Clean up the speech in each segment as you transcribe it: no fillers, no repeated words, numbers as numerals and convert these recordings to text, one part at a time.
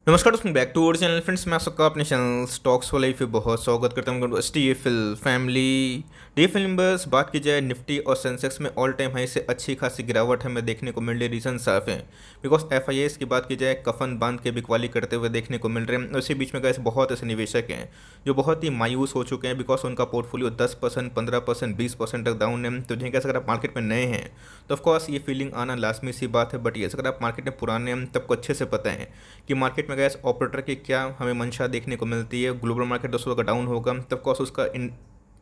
नमस्कार दोस्तों, back to our channel friends. मैं आप सबका अपने चैनल स्टॉक्स वाले पे बहुत स्वागत करता हूँ। टीएफएल फैमिली डीएफएल नंबर्स बात की जाए, निफ्टी और सेंसेक्स में ऑल टाइम हाई से अच्छी खासी गिरावट हमें देखने को मिल रही। रीजन साफ है, बिकॉज एफआईएस की बात की जाए, कफन बांध के बिकवाली करते हुए देखने को मिल रहे हैं। उसी बीच में गैस बहुत ऐसे निवेशक हैं जो बहुत ही मायूस हो चुके हैं, बिकॉज उनका पोर्टफोलियो 10%, 15%, 20% तक डाउन है। तो जिन्हें कैसे, अगर आप मार्केट में नए हैं तो ऑफकोर्स ये फीलिंग आना लाजमी सी बात है। बट ये अगर आप मार्केट में पुराने हैं तब को अच्छे से पता है कि मार्केट में गैस ऑपरेटर की क्या हमें मंशा देखने को मिलती है। ग्लोबल मार्केट दोस्तों अगर डाउन होगा तब कोर्स उसका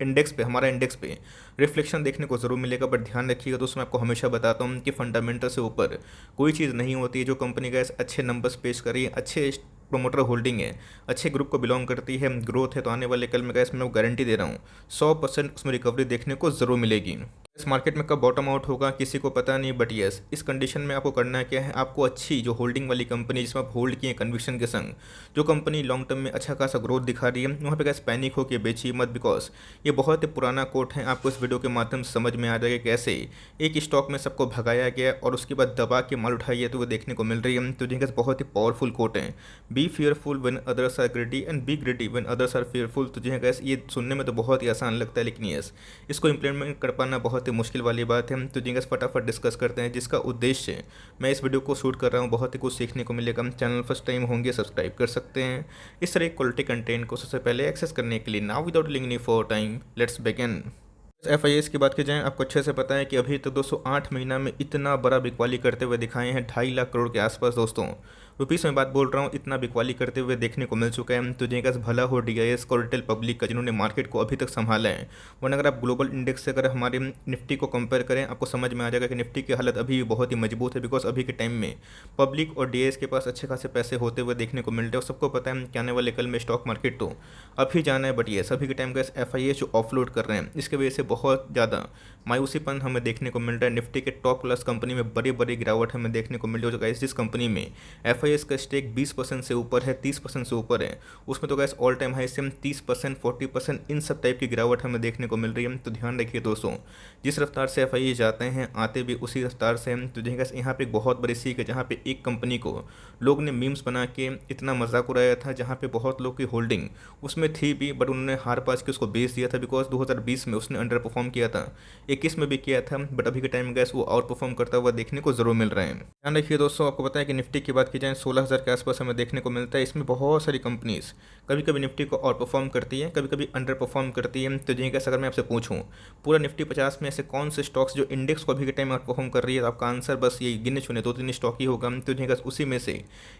इंडेक्स पे, हमारा इंडेक्स पे रिफ्लेक्शन देखने को ज़रूर मिलेगा। बट ध्यान रखिएगा दोस्तों, मैं आपको हमेशा बताता हूँ कि फंडामेंटल से ऊपर कोई चीज़ नहीं होती है। जो कंपनी गैस अच्छे नंबर्स पेश करी, अच्छे प्रोमोटर होल्डिंग है, अच्छे ग्रुप को बिलोंग करती है, ग्रोथ है, तो आने वाले कल में गैस मैं गारंटी दे रहा हूँ 100% उसमें रिकवरी देखने को ज़रूर मिलेगी। इस मार्केट में कब बॉटम आउट होगा किसी को पता नहीं। बट यस, इस कंडीशन में आपको करना क्या है, आपको अच्छी जो होल्डिंग वाली कंपनी जिसमें आप होल्ड किए कन्विक्शन के संग, जो कंपनी लॉन्ग टर्म में अच्छा खासा ग्रोथ दिखा रही है, वहाँ पे गैस पैनिक होकर बेची मत। बिकॉज ये बहुत ही पुराना कोट है, आपको इस वीडियो के माध्यम से समझ में आ जाएगा कैसे एक स्टॉक में सबको भगाया गया और उसके बाद दबा के माल उठाई है तो वो देखने को मिल रही है। तो जिनके बहुत ही पावरफुल कोट है, be fearful when others are greedy and be greedy when others are fearful. तो जिन्हें गैस ये सुनने में तो बहुत ही आसान लगता है, लेकिन यस, इसको इम्प्लीमेंट कर पाना बहुत ही मुश्किल वाली बात है। तो जिंगस फटाफट डिस्कस करते हैं, जिसका उद्देश्य मैं इस वीडियो को शूट कर रहा हूँ, बहुत ही कुछ सीखने को मिलेगा। चैनल फर्स्ट टाइम होंगे सब्सक्राइब कर सकते हैं इस तरह क्वालिटी कंटेंट को सबसे पहले एक्सेस करने के लिए। Now without link any for time, let's begin. FIS की बात की जाए, आपको अच्छे से पता है कि अभी तक दोस्तों 8 महीना में इतना बड़ा बिकवाली करते हुए दिखाए हैं, 2.5 लाख करोड़ के आसपास दोस्तों रुपीस में बात बोल रहा हूँ, इतना बिकवाली करते हुए देखने को मिल चुका है। तो जिनका भला हो डीआईएस को, रिटेल पब्लिक का, जिन्होंने मार्केट को अभी तक संभाला है। वरना अगर आप ग्लोबल इंडेक्स से अगर हमारे निफ्टी को कंपेयर करें, आपको समझ में आ जाएगा कि निफ्टी की हालत अभी भी बहुत ही मजबूत है। बिकॉज अभी के टाइम में पब्लिक और डीआईएस के पास अच्छे खासे पैसे होते हुए देखने को मिल रहे हैं। और सबको पता है कि आने वाले कल में स्टॉक मार्केट तो अभी जाना है। बट ये सभी के टाइम का एफआईएस जो ऑफलोड कर रहे हैं, इसकी वजह से बहुत ज़्यादा मायूसीपन हमें देखने को मिल रहा है। निफ्टी के टॉप क्लास कंपनी में बड़ी बड़ी गिरावट हमें देखने को मिल रही है। जो गाइस जिस कंपनी में एफआईएस का स्टेक 20% से ऊपर है, 30% से ऊपर है, उसमें तो गैस ऑल टाइम हाई से 30%, 40% इन सब टाइप की गिरावट हमें देखने को मिल रही है। तो ध्यान रखिए दोस्तों, जिस रफ्तार से एफआईए जाते हैं आते भी उसी रफ्तार से हैं। तो गैस यहाँ पे एक बहुत बड़ी सीख है, जहाँ पे एक कंपनी को लोग ने मीम्स बना के इतना मजाक उड़ाया था, जहाँ पे बहुत लोग की होल्डिंग उसमें थी भी, बट उन्होंने हार पास के उसको बेच दिया था। बिकॉज 2020 में उसने अंडर परफॉर्म किया था, 21 में भी किया था, बट अभी के टाइम में गैस वो आउट परफॉर्म करता हुआ देखने को जरूर मिल रहे हैं। ध्यान रखिए दोस्तों, आपको पता है कि निफ्टी की बात की जाए 16,000 के आसपास हमें देखने को मिलता है। इसमें बहुत सारी कंपनीज कभी कभी निफ्टी को आउट परफॉर्म करती है, कभी कभी अंडर परफॉर्म करती है। तो जी कैसे, अगर मैं आपसे पूछूं पूरा निफ्टी 50 में ऐसे कौन से स्टॉक्स जो इंडेक्स को अभी के टाइम आउट परफॉर्म कर रही है, तो आपका आंसर बस ये गिने चुने 2-3 स्टॉक ही होगा। तो जी उसी में से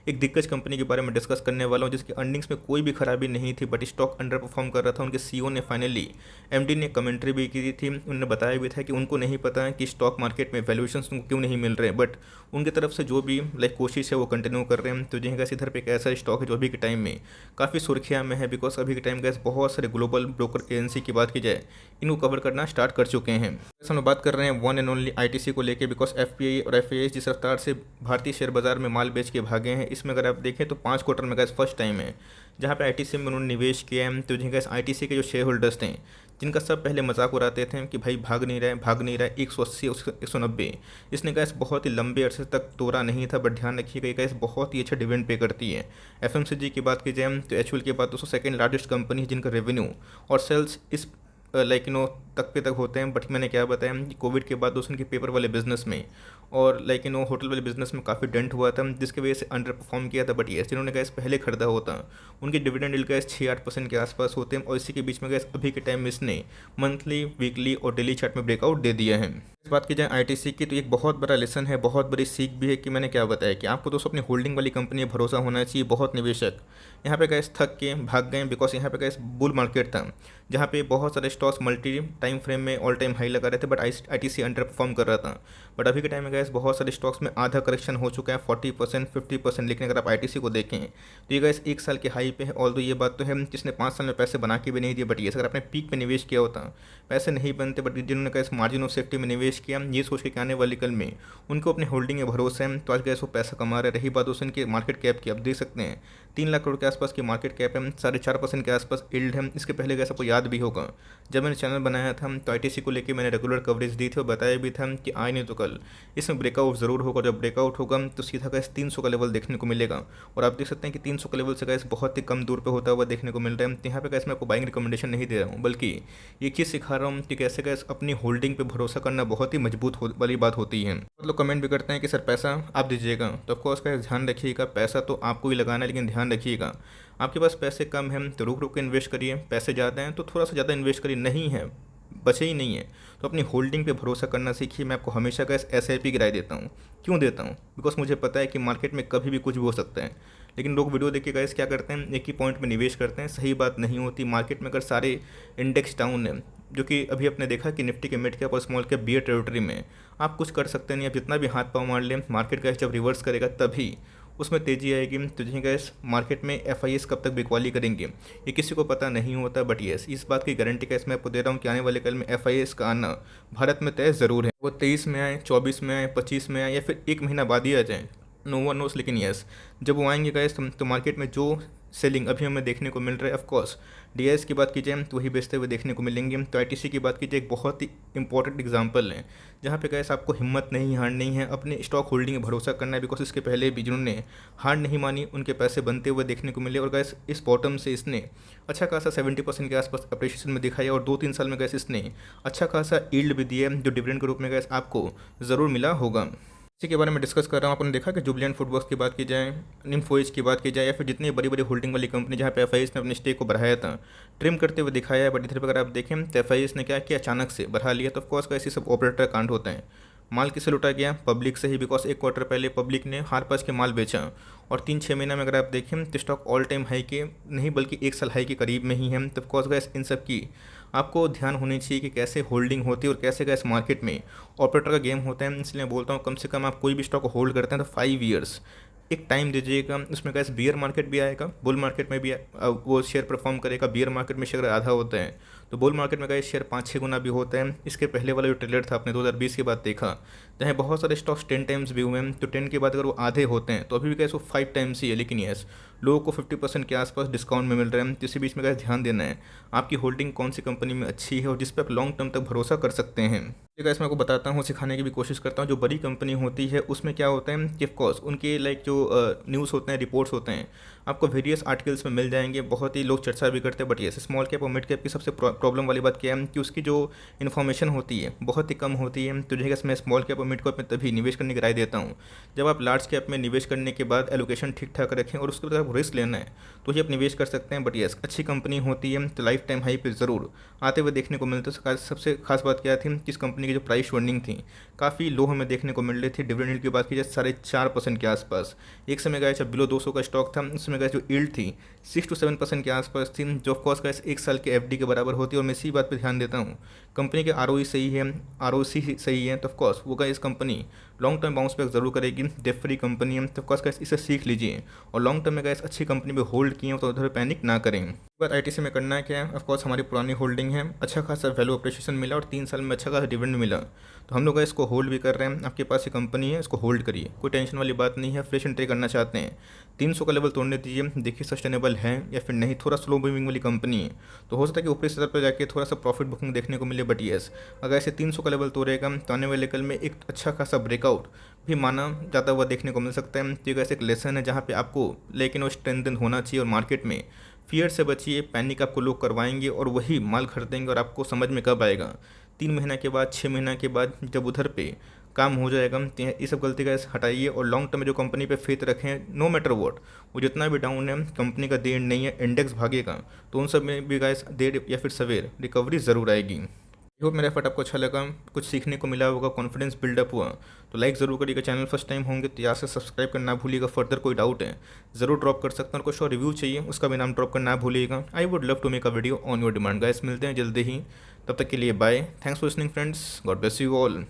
एक दिग्गज कंपनी के बारे में डिस्कस करने वाला हूँ, जिसकी अर्निंग्स में कोई भी खराबी नहीं थी, बट स्टॉक अंडर परफॉर्म कर रहा था। उनके सीईओ ने फाइनली, एमडी ने कमेंट्री भी की थी, उन्होंने बताया भी था कि उनको नहीं पता कि स्टॉक मार्केट में वैल्यूएशंस उनको क्यों नहीं मिल रहे, बट उनकी तरफ से जो भी कोशिश है वो कंटिन्यू कर रहे हैं। तो जिनका इधर पे एक ऐसा स्टॉक है जो अभी के टाइम में काफ़ी सुर्खियाँ में है। बिकॉज अभी के टाइम गैस बहुत सारे ग्लोबल ब्रोकर एजेंसी की बात की जाए, इनको कवर करना स्टार्ट कर चुके हैं। हम लोग बात कर रहे हैं वन एंड ओनली आईटीसी को लेके। बिकॉज एफपीआई और एफआईएस जिस रफ्तार से भारतीय शेयर बाजार में माल बेच के भागे हैं, इसमें अगर आप देखें तो 5 क्वार्टर में गैस फर्स्ट टाइम है जहाँ पे आईटीसी में उन्होंने निवेश किया है। तो जिनका आईटीसी के जो शेयर होल्डर्स थे, जिनका सब पहले मजाक उड़ाते थे कि भाई भाग नहीं रहा है, 180, 190, इसने गैस बहुत ही लंबे अरसे तक तोड़ा नहीं था। बट ध्यान रखिएगा गैस बहुत ही अच्छा डिविडेंड पे करती है। एफएमसीजी की बात की जाए तो एचयूएल के बाद दोस्तों सेकंड लार्जेस्ट कंपनी है, जिनका रेवेन्यू और सेल्स इस तक पे तक होते हैं। बट मैंने क्या बताया कि कोविड के बाद दोस्तों उनके पेपर वाले बिजनेस में और होटल वाले बिजनेस में काफ़ी डेंट हुआ था, जिसकी वजह से अंडर परफॉर्म किया था। बट ये जिन्होंने गैस पहले खरीदा होता, उनके डिविडेंड यील्ड गैस 6-8% के आसपास होते हैं। और इसी के बीच में गैस अभी के टाइम में इसने मंथली, वीकली और डेली चार्ट में ब्रेकआउट दे दिया है। इस बात की जाए आईटीसी की, तो एक बहुत बड़ा लेसन है, बहुत बड़ी सीख भी है कि मैंने क्या बताया कि आपको दोस्तों अपनी होल्डिंग वाली कंपनी पर भरोसा होना चाहिए। बहुत निवेशक यहाँ पे गैस थक के भाग गए, बिकॉज यहाँ पे गैस बुल मार्केट था, जहाँ पे बहुत सारे स्टॉक्स मल्टी टाइम फ्रेम में ऑल टाइम हाई लगा रहे थे, बट आईटीसी अंडर परफॉर्म कर रहा था। बट अभी के टाइम में गैस बहुत सारे स्टॉक्स में आधा करेक्शन हो चुका है, 40%, 50%। लेकिन अगर आप आईटीसी को देखें तो ये गैस 1 साल के हाई पे है। ऑल्दो ये बात तो है जिसने 5 साल में पैसे बना के भी नहीं दिए, बट ये अगर आपने पीक पे निवेश किया होता पैसे नहीं बनते। बट जिन्होंने गैस मार्जिन ऑफ सेफ्टी में निवेश किया, ये सोच के आने वाली कल में उनको अपनी होल्डिंग में भरोसा है, तो आज गैस वो पैसा कमा रहे। रही बात उस इनके मार्केट कैप की, आप देख सकते हैं 3 लाख करोड़ के आसपास की मार्केट कैप है, 4.5% के आसपास यील्ड है। इसके पहले कैसे आपको याद भी होगा, जब मैंने चैनल बनाया था तो आईटीसी को लेकर मैंने रेगुलर कवरेज दी थी और बताया भी था कि आज नहीं तो कल इसमें ब्रेकआउट ज़रूर होगा। जब ब्रेकआउट होगा तो सीधा गैस 300 का लेवल देखने को मिलेगा, और आप देख सकते हैं कि 300 का लेवल से गैस बहुत ही कम दूर पे होता हुआ देखने को मिल रहा है। यहाँ पे गैस मैं आपको बाइंग रिकमेंडेशन नहीं दे रहा हूँ, बल्कि ये चीज़ सिखा रहा हूँ कि कैसे गैस अपनी होल्डिंग पे भरोसा करना बहुत ही मजबूत वाली बात होती है। मतलब कमेंट भी करते हैं कि सर पैसा आप दीजिएगा, तो ऑफकोर्स का ध्यान रखिएगा, पैसा तो आपको ही लगाना है, लेकिन ध्यान रखिएगा आपके पास पैसे कम हैं तो रुक रुक के इन्वेस्ट करिए, पैसे ज़्यादा हैं तो थोड़ा सा ज़्यादा इन्वेस्ट करिए, नहीं है बचे ही नहीं है तो अपनी होल्डिंग पे भरोसा करना सीखिए। मैं आपको हमेशा का SIP की राय देता हूँ। क्यों देता हूँ? बिकॉज मुझे पता है कि मार्केट में कभी भी कुछ भी हो सकता है, लेकिन लोग वीडियो देख के गैस क्या करते हैं, एक ही पॉइंट में निवेश करते हैं। सही बात नहीं होती। मार्केट में अगर सारे इंडेक्स डाउन है, जो कि अभी आपने देखा कि निफ्टी के मिड कैप और स्मॉल कैप बियर टेरिटरी में, आप कुछ कर सकते नहीं। आप जितना भी हाथ पाँव मार लें, मार्केट गैस जब रिवर्स करेगा तभी उसमें तेज़ी आएगी। तो जी गैस मार्केट में FIS कब तक बिकवाली करेंगे ये किसी को पता नहीं होता, बट येस इस बात की गारंटी कैसे मैं आपको दे रहा हूँ कि आने वाले कल में FIS का आना भारत में तय ज़रूर है। वो 23 में आए, 24 में आए, 25 में आए, या फिर 1 महीना बाद ही आ जाए, नो वन नोस। लेकिन यस जब वो आएंगे गैस तो मार्केट में जो सेलिंग अभी हमें देखने को मिल रहा है, ऑफकोर्स DIS की बात कीजिए तो वही बेचते हुए देखने को मिलेंगे। तो ITC की बात कीजिए, एक बहुत ही इंपॉर्टेंट एग्जांपल है जहाँ पे गैस आपको हिम्मत नहीं हारनी है, अपने स्टॉक होल्डिंग में भरोसा करना है। बिकॉज इसके पहले भी जिन्होंने हार नहीं मानी उनके पैसे बनते हुए देखने को मिले, और गैस इस बॉटम से इसने अच्छा खासा 70% के आसपास अप्रिशिएशन में दिखाया, और 2-3 साल में गैस इसने अच्छा खासा यील्ड भी दिया, जो डिविडेंड के रूप में गैस आपको ज़रूर मिला होगा। इसी के बारे में डिस्कस कर रहा हूँ। आपने देखा कि जुबिलेंट फूडवर्क्स की बात की जाए, इन्फोसिस की बात की जाए, या फिर जितनी बड़ी बड़ी होल्डिंग वाली कंपनी जहाँ पे FIS ने अपने स्टेक को बढ़ाया था, ट्रिम करते हुए दिखाया है। बट इधर पर अगर आप देखें तो FIS ने क्या किया, अचानक से बढ़ा लिया। तो ऑफकोर्स का ऐसे सब ऑपरेटर कांड होते हैं। माल किससे लुटा गया? पब्लिक से ही। बिकॉज 1 क्वार्टर पहले पब्लिक ने हार पास के माल बेचा, और 3-6 महीना में अगर आप देखें तो स्टॉक ऑल टाइम हाई के नहीं बल्कि 1 साल हाई के करीब में ही है। तो ऑफकोर्स गैस इन सब की आपको ध्यान होनी चाहिए कि कैसे होल्डिंग होती है और कैसे गैस मार्केट में ऑपरेटर का गेम होता है। इसलिए बोलता हूँ कम से कम आप कोई भी स्टॉक होल्ड करते हैं तो 5 ईयर्स एक टाइम दीजिएगा। उसमें गैस बियर मार्केट भी आएगा, बुल मार्केट में भी वो शेयर परफॉर्म करेगा। बियर मार्केट में शेयर आधा होता है तो बुल मार्केट में गैस शेयर 5-6 गुना भी होता है। इसके पहले वाला जो ट्रेलर था आपने 2020 के बाद देखा, जहाँ बहुत सारे स्टॉक्स 10 टाइम्स भी हुए हैं, तो 10 के बाद अगर वो आधे होते हैं तो अभी भी गैस वो 5 टाइम्स ही है। लेकिन यस लोगों को 50% के आसपास डिस्काउंट में मिल रहा है। तो इसी बीच में गैस ध्यान देना है आपकी होल्डिंग कौन सी कंपनी में अच्छी है और जिस पर आप लॉन्ग टर्म तक भरोसा कर सकते हैं। ये गैस मैं आपको बताता हूँ, सिखाने की भी कोशिश करता हूँ। जो बड़ी कंपनी होती है उसमें क्या होता है कि ऑफकोर्स उनके लाइक जो न्यूज़ होते हैं, रिपोर्ट्स होते हैं, आपको वेरियस आर्टिकल्स में मिल जाएंगे, बहुत ही लोग चर्चा भी करते हैं। बट येस स्मॉल कैप और मिड कैप की सबसे प्रॉब्लम वाली बात क्या है कि उसकी जो इन्फॉर्मेशन होती है बहुत ही कम होती है। तो जो मैं स्मॉल कैप और मिड कैप में तभी निवेश करने की राय देता हूँ जब आप लार्ज कैप में निवेश करने के बाद एलोकेशन ठीक ठाक रखें और उसके बाद आपको रिस्क लेना है तो ही आप निवेश कर सकते हैं। बट येस अच्छी कंपनी होती है तो लाइफ टाइम हाई पे ज़रूर आते हुए देखने को मिलते हैं। सबसे खास बात क्या थी कि इस कंपनी की जो प्राइस अर्निंग थी काफ़ी लो हमें देखने को मिल रही थी। डिविडेंड यील्ड की बात की जाए 4.5% के आसपास, एक समय गया जब बिलो 200 का स्टॉक था, उसमें गया जो यील्ड थी 6 to 7% के आसपास थी, जो ऑफकोर्स गैस 1 साल के FD के बराबर होती है। और मैं इसी बात पे ध्यान देता हूँ कंपनी के ROE सही है, ROC सही है, तो ऑफकोर्स वो gas company long term bounce back जरूर करेगी। डेट फ्री कंपनी है तो ऑफकोर्स गैस इसे सीख लीजिए और लॉन्ग टर्म में गैस अच्छी कंपनी में होल्ड किए तो उधर पैनिक ना करें। बात ITC में करना है क्या है, ऑफकोर्स हमारी पुरानी होल्डिंग है, अच्छा खासा वैल्यू अप्रिशिएशन मिला और 3 साल में अच्छा खासा डिविडेंड मिला, तो हम लोग इसको होल्ड भी कर रहे हैं। आपके पास ये कंपनी है, इसको होल्ड करिए, कोई टेंशन वाली बात नहीं है। फ्रेश एंट्री करना चाहते हैं 300 का लेवल तोड़ने दीजिए, देखिए सस्टेनेबल है या फिर नहीं। थोड़ा स्लो मूविंग वाली कंपनी है तो हो सकता है कि ऊपरी स्तर पर जाके थोड़ा सा प्रॉफिट बुकिंग देखने को मिले। बट येस अगर ऐसे 300 का लेवल तोड़ेगा तो आने वाले कल में एक अच्छा खासा ब्रेकआउट भी माना जाता हुआ देखने को मिल सकता है। तो एक लेसन है जहाँ पे आपको लेकिन वो स्ट्रेंथन होना चाहिए और मार्केट में फियर से बचिए। पैनिक आपको लोग करवाएंगे और वही माल खरीदेंगे और आपको समझ में कब आएगा 3 महीना के बाद, 6 महीना के बाद, जब उधर पे काम हो जाएगा। ये सब गलती का हटाइए और लॉन्ग टर्म में जो कंपनी पे फेथ रखें, नो मैटर वॉट, वो जितना भी डाउन है कंपनी का देर नहीं है, इंडेक्स भागेगा तो उन सब में भी गाइस देर या फिर सवेर रिकवरी ज़रूर आएगी। होप मेरा एफर्ट आपको अच्छा लगा, कुछ सीखने को मिला होगा, कॉन्फिडेंस बिल्डअप हुआ तो लाइक ज़रूर करिएगा। चैनल फर्स्ट टाइम होंगे तो यहाँ से सब्सक्राइब करना ना भूलिएगा। फर्दर कोई डाउट है ज़रूर ड्रॉप कर सकते हैं, और कुछ और रिव्यू चाहिए उसका भी नाम ड्रॉप करना ना भूलिएगा। I would love to make a video on your demand. Guys मिलते हैं जल्दी ही, तब तक के लिए bye. Thanks for listening friends, God bless you all.